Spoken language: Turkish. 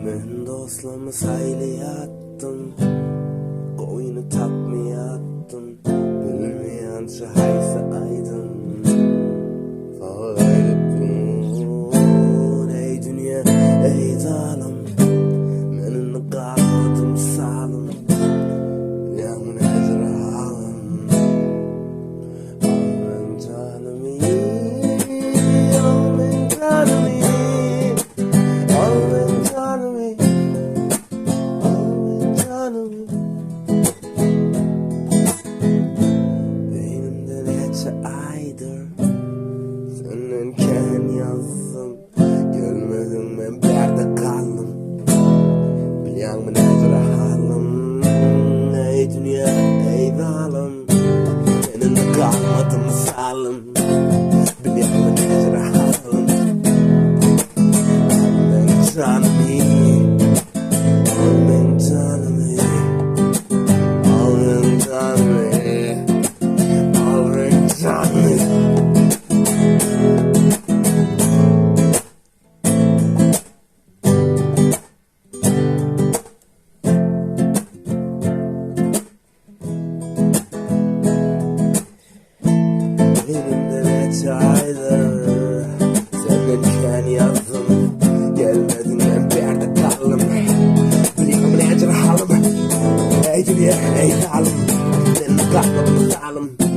Men dostlarımı saylayattım, koyunu tapmayattım. Bilmeyençe hayse aydın ağlayıptım. Ey dünya, ey zalim, menini kalmadım salım. Yanım nedir halim, amen canım iyi, amen canım iyi, amen canım iyi, amen canım iyi. Beynimde neçe aydır seninken yazdım, gelmedin ben berde kaldım. Biliyor musun nedir halim, ey dünya, ey zalim, seninle kalmadım salım. Biliyor musun nedir halim, amen canım iyi, amen canım iyi, amen canım iyi, amen canım iyi. Elimde neçe aydır seninken yazdım, gelmedin ben berde kaldım. Biliyor musun nedir halim, ey dünya, ey zalim, seninle kalmadım salım.